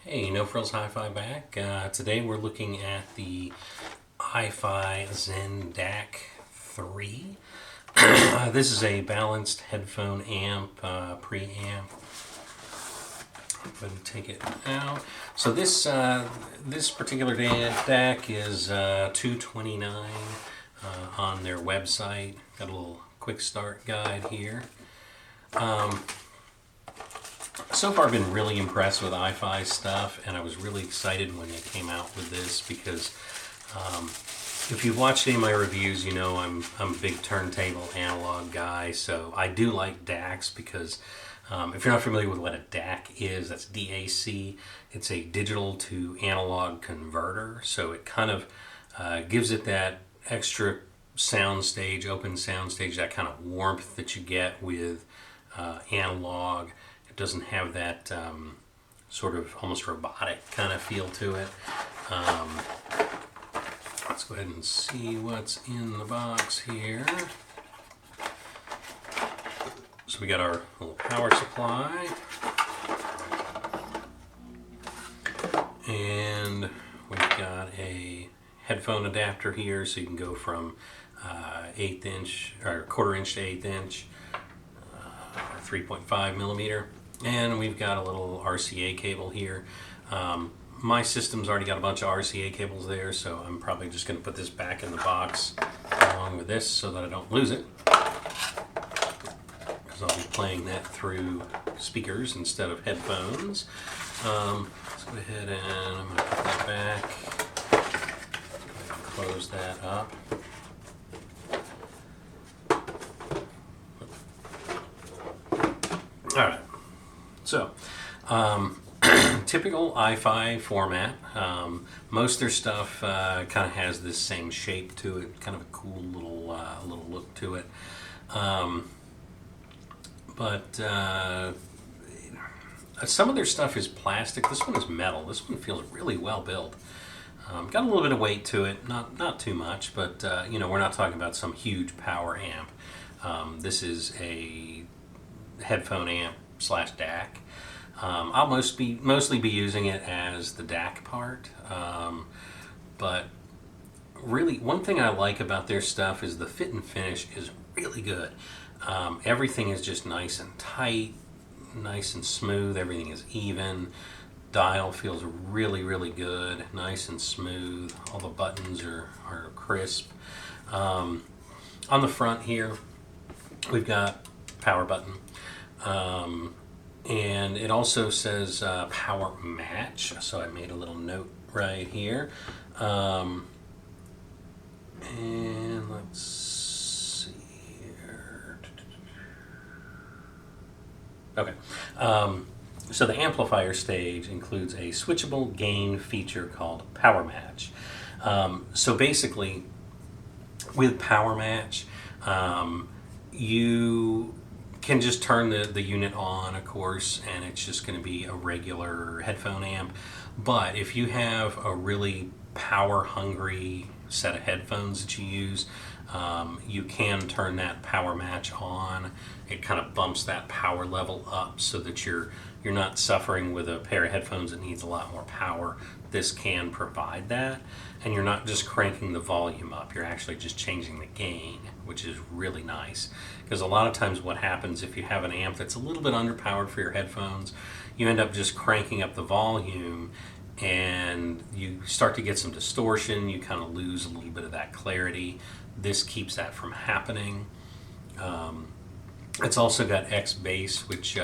Hey, No Frills Hi-Fi back. Today we're looking at the iFi ZEN DAC 3. This is a balanced headphone amp, preamp. I'm going to take it out. So this particular DAC is $229 on their website. Got a little quick start guide here. So far, I've been really impressed with iFi stuff, and I was really excited when they came out with this because if you've watched any of my reviews, you know I'm a big turntable analog guy. So I do like DACs because if you're not familiar with what a DAC is, that's DAC. It's a digital to analog converter. So it kind of gives it that extra soundstage, open soundstage, that kind of warmth that you get with analog. It doesn't have that sort of almost robotic kind of feel to it. Let's go ahead and see what's in the box here. So we got our little power supply. And we've got a headphone adapter here, so you can go from 1/8 inch or 1/4 inch to 1/8 inch, 3.5 millimeter. And we've got a little RCA cable here. My system's already got a bunch of RCA cables there, so I'm probably just going to put this back in the box along with this so that I don't lose it, because I'll be playing that through speakers instead of headphones. Let's go ahead and I'm going to put that back. Close that up. All right. So, typical iFi format. Most of their stuff kind of has this same shape to it, kind of a cool little look to it. But some of their stuff is plastic. This one is metal. This one feels really well built. Got a little bit of weight to it, not too much, but we're not talking about some huge power amp. This is a headphone amp / DAC. I'll mostly be using it as the DAC part, but really one thing I like about their stuff is the fit and finish is really good. Everything is just nice and tight, nice and smooth. Everything is even. Dial feels really good, nice and smooth. All the buttons are crisp. On the front here, we've got power button. And it also says power match, so I made a little note right here. And let's see here. Okay. So the amplifier stage includes a switchable gain feature called power match. So basically, with power match, you can just turn the unit on, of course, and it's just going to be a regular headphone amp. But if you have a really power hungry set of headphones that you use, you can turn that power match on. It kind of bumps that power level up so that you're not suffering with a pair of headphones that needs a lot more power. This can provide that, and you're not just cranking the volume up, you're actually just changing the gain, which is really nice. Because a lot of times what happens if you have an amp that's a little bit underpowered for your headphones, you end up just cranking up the volume and you start to get some distortion, you kind of lose a little bit of that clarity. This keeps that from happening. It's also got X bass, which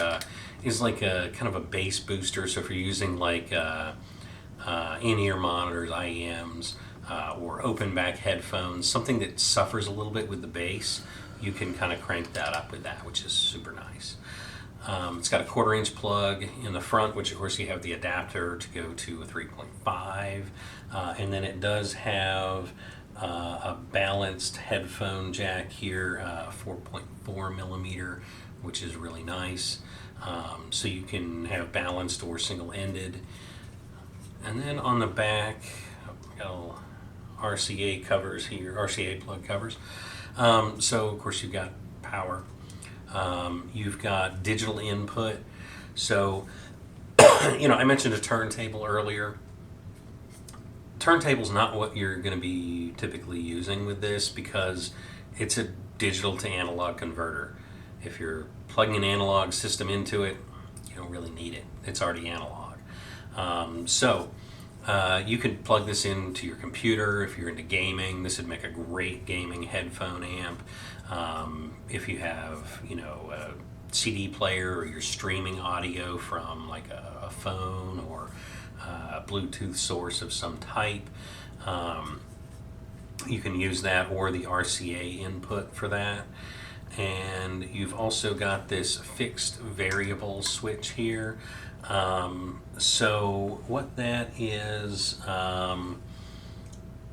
is like a kind of a bass booster. So if you're using like in-ear monitors, IEMs, or open back headphones, something that suffers a little bit with the bass, you can kind of crank that up with that, which is super nice. It's got a 1/4 inch plug in the front, which of course you have the adapter to go to a 3.5, and then it does have a balanced headphone jack here, 4.4 millimeter, which is really nice. So you can have balanced or single-ended. And then on the back, I've got a little RCA covers here, RCA plug covers. So of course you've got power. You've got digital input. So I mentioned a turntable earlier. Turntable's not what you're going to be typically using with this because it's a digital to analog converter. If you're plugging an analog system into it, you don't really need it. It's already analog. You could plug this into your computer if you're into gaming. This would make a great gaming headphone amp. If you have, a CD player or you're streaming audio from like a phone or a Bluetooth source of some type, you can use that, or the RCA input for that. And you've also got this fixed variable switch here. So what that is,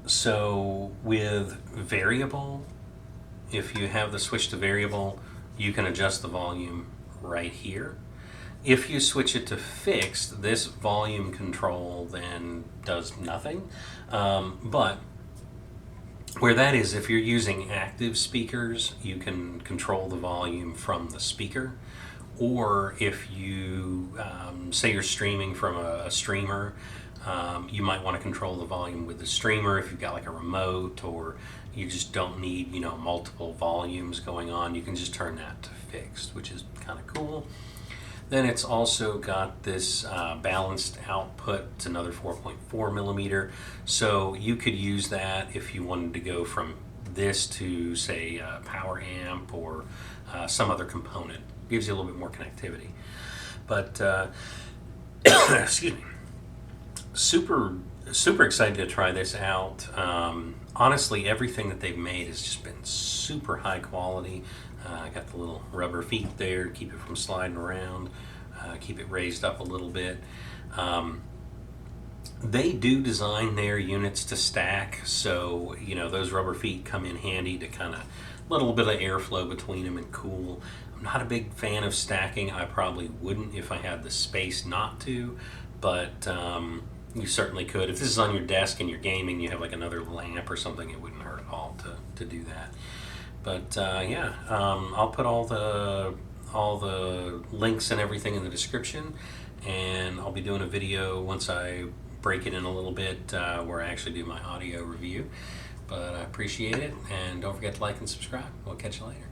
so with variable, if you have the switch to variable, you can adjust the volume right here. If you switch it to fixed, this volume control then does nothing. But where that is, if you're using active speakers, you can control the volume from the speaker. Or if you, say you're streaming from a streamer, you might want to control the volume with the streamer if you've got like a remote, or you just don't need, multiple volumes going on. You can just turn that to fixed, which is kind of cool. Then it's also got this balanced output. It's another 4.4 millimeter. So you could use that if you wanted to go from this to, say, a power amp or some other component. Gives you a little bit more connectivity. But, excuse me, super excited to try this out. Honestly, everything that they've made has just been super high quality. I got the little rubber feet there to keep it from sliding around, keep it raised up a little bit. They do design their units to stack, so those rubber feet come in handy to kind of a little bit of airflow between them and cool. I'm not a big fan of stacking. I probably wouldn't if I had the space not to, but you certainly could. If this is on your desk and you're gaming, you have like another lamp or something, it wouldn't hurt at all to do that. But I'll put all the links and everything in the description, and I'll be doing a video once I break it in a little bit where I actually do my audio review. But I appreciate it, and don't forget to like and subscribe. We'll catch you later.